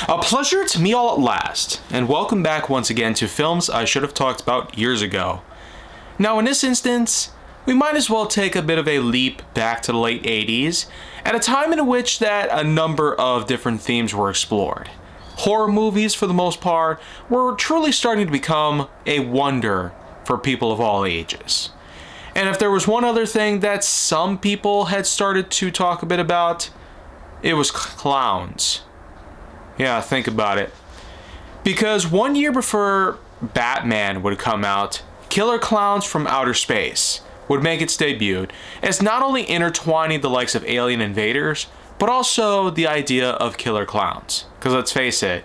A pleasure to me all at last, and welcome back once again to films I should have talked about years ago. Now in this instance, we might as well take a bit of a leap back to the late 80s, at a time in which that a number of different themes were explored. Horror movies, for the most part, were truly starting to become a wonder for people of all ages. And if there was one other thing that some people had started to talk a bit about, it was clowns. Yeah, think about it. Because 1 year before Batman would come out, Killer Klowns from Outer Space would make its debut, as not only intertwining the likes of alien invaders, but also the idea of killer clowns. Because let's face it,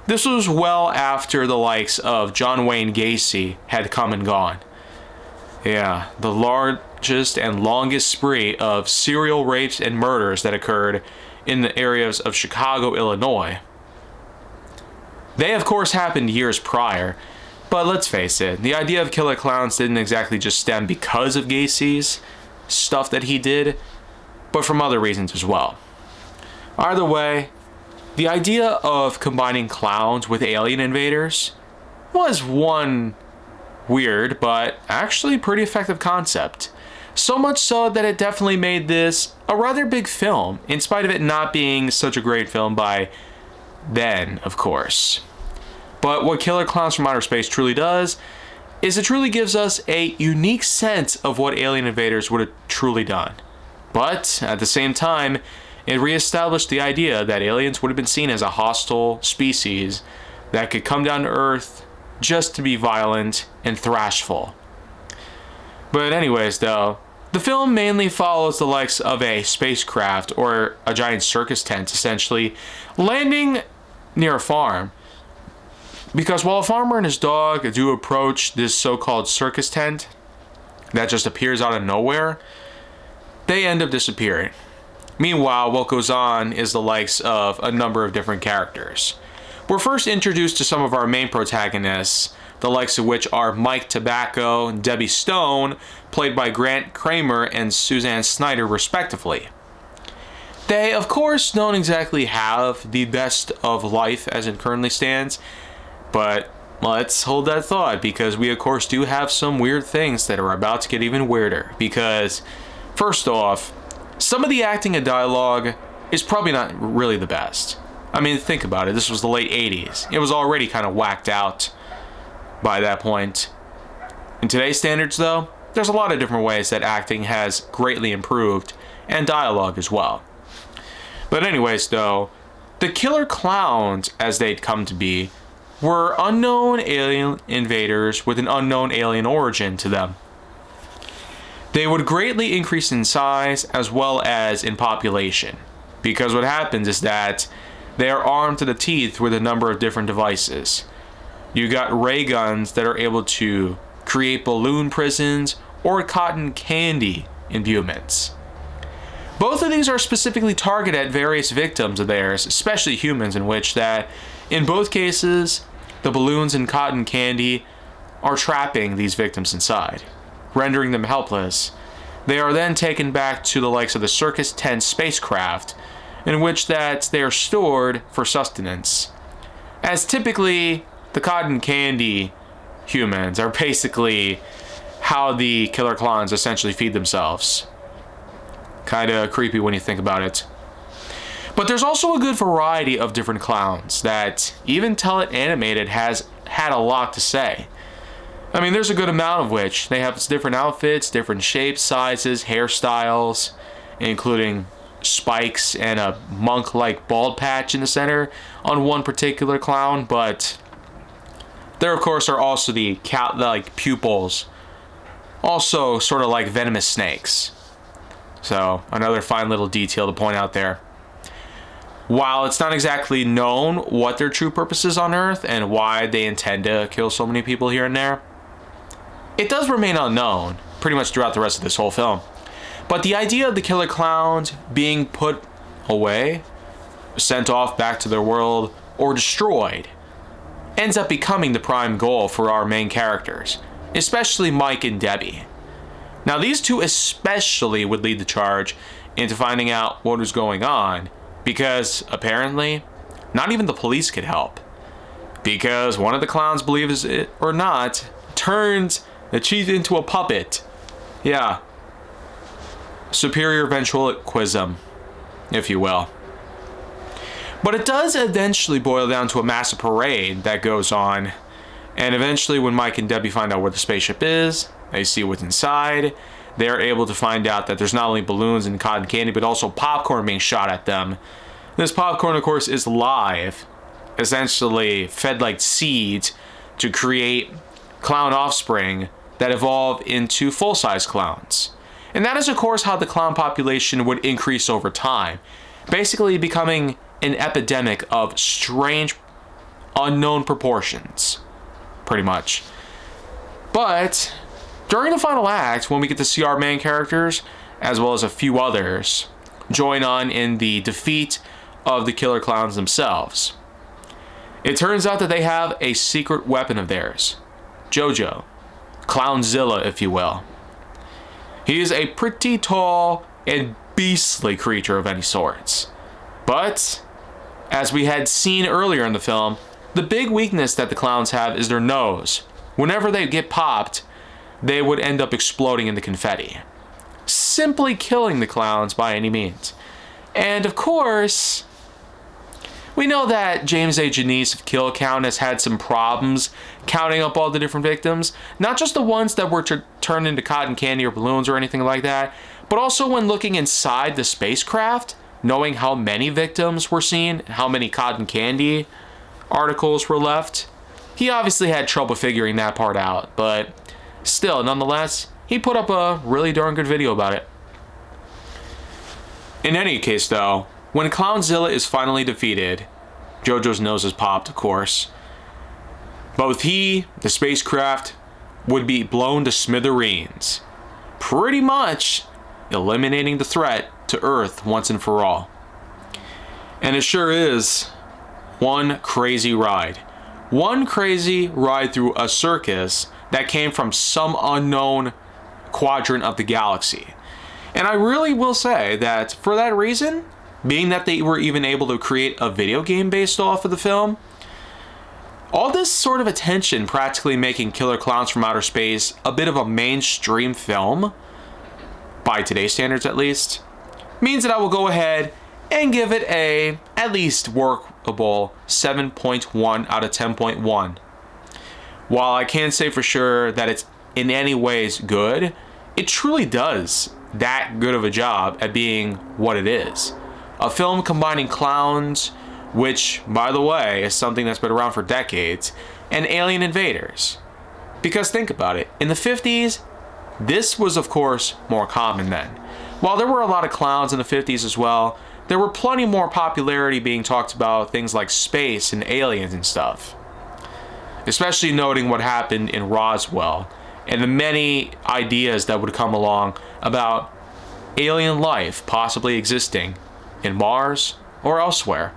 this was well after the likes of John Wayne Gacy had come and gone. Yeah, the largest and longest spree of serial rapes and murders that occurred in the areas of Chicago, Illinois. They of course happened years prior, but let's face it, the idea of killer clowns didn't exactly just stem because of Gacy's stuff that he did, but from other reasons as well. Either way, the idea of combining clowns with alien invaders was one weird, but actually pretty effective concept. So much so that it definitely made this a rather big film, in spite of it not being such a great film by then, of course. But what Killer Klowns from Outer Space truly does is it truly gives us a unique sense of what alien invaders would have truly done. But at the same time, it reestablished the idea that aliens would have been seen as a hostile species that could come down to Earth just to be violent and thrashful. But anyways though, the film mainly follows the likes of a spacecraft or a giant circus tent essentially landing near a farm. Because while a farmer and his dog do approach this so-called circus tent that just appears out of nowhere, they end up disappearing. Meanwhile, what goes on is the likes of a number of different characters. We're first introduced to some of our main protagonists, the likes of which are Mike Tobacco and Debbie Stone, played by Grant Kramer and Suzanne Snyder respectively. They, of course, don't exactly have the best of life as it currently stands, but let's hold that thought, because we of course do have some weird things that are about to get even weirder. Because, first off, some of the acting and dialogue is probably not really the best. I mean, think about it, this was the late 80s. It was already kind of whacked out by that point. In today's standards though, there's a lot of different ways that acting has greatly improved, and dialogue as well. But anyways though, the Killer Klowns, as they'd come to be, were unknown alien invaders with an unknown alien origin to them. They would greatly increase in size as well as in population, because what happens is that they are armed to the teeth with a number of different devices. You got ray guns that are able to create balloon prisons or cotton candy imbuements. Both of these are specifically targeted at various victims of theirs, especially humans, in which that, in both cases, the balloons and cotton candy are trapping these victims inside, rendering them helpless. They are then taken back to the likes of the circus tent spacecraft, in which that they are stored for sustenance. As typically, the cotton candy humans are basically how the killer clowns essentially feed themselves. Kinda creepy when you think about it. But there's also a good variety of different clowns that even Tell It Animated has had a lot to say. I mean, there's a good amount of which. They have different outfits, different shapes, sizes, hairstyles, including spikes and a monk-like bald patch in the center on one particular clown. But there, of course, are also the cat-like pupils, also sort of like venomous snakes. So, another fine little detail to point out there. While it's not exactly known what their true purpose is on Earth and why they intend to kill so many people here and there, it does remain unknown pretty much throughout the rest of this whole film. But the idea of the killer clowns being put away, sent off back to their world, or destroyed ends up becoming the prime goal for our main characters, especially Mike and Debbie. Now these two especially would lead the charge into finding out what was going on, because apparently Not even the police could help. Because one of the clowns, believe it or not, turns the chief into a puppet. Yeah. Superior ventriloquism, if you will. But it does eventually boil down to a massive parade that goes on. And eventually when Mike and Debbie find out where the spaceship is, they see what's inside, they're able to find out that there's not only balloons and cotton candy, but also popcorn being shot at them. This popcorn, of course, is live, essentially fed like seeds to create clown offspring that evolve into full-size clowns. And that is, of course, how the clown population would increase over time, basically becoming an epidemic of strange, unknown proportions, pretty much. But during the final act, when we get to see our main characters, as well as a few others, join on in the defeat of the killer clowns themselves, it turns out that they have a secret weapon of theirs, Jojo, Clownzilla, if you will. He is a pretty tall and beastly creature of any sorts. But, as we had seen earlier in the film, the big weakness that the clowns have is their nose. Whenever they get popped, they would end up exploding into confetti, simply killing the clowns by any means. And of course, we know that James A. Janice of Kill Count has had some problems counting up all the different victims, not just the ones that were turned into cotton candy or balloons or anything like that, but also when looking inside the spacecraft, knowing how many victims were seen, how many cotton candy articles were left. He obviously had trouble figuring that part out, but still, nonetheless, he put up a really darn good video about it. In any case, though, when Clownzilla is finally defeated, Jojo's nose is popped, of course. Both he, the spacecraft, would be blown to smithereens, pretty much eliminating the threat to Earth once and for all. And it sure is one crazy ride. One crazy ride through a circus that came from some unknown quadrant of the galaxy. And I really will say that for that reason, being that they were even able to create a video game based off of the film, all this sort of attention practically making Killer Clowns from Outer Space a bit of a mainstream film, by today's standards at least, means that I will go ahead and give it a at least workable 7.1 out of 10.1. While I can't say for sure that it's in any ways good, it truly does that good of a job at being what it is. A film combining clowns, which, by the way, is something that's been around for decades, and alien invaders. Because think about it, in the 50s, this was of course more common then. While there were a lot of clowns in the 50s as well, there were plenty more popularity being talked about things like space and aliens and stuff. Especially noting what happened in Roswell and the many ideas that would come along about alien life possibly existing in Mars or elsewhere.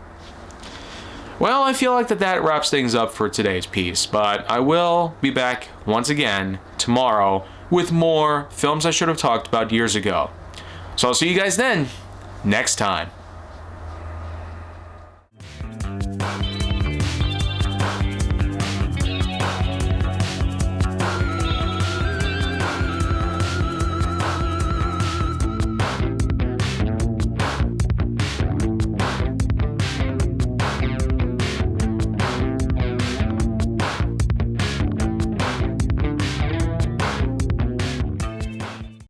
Well, I feel like that wraps things up for today's piece, but I will be back once again tomorrow with more films I should have talked about years ago. So I'll see you guys then, next time.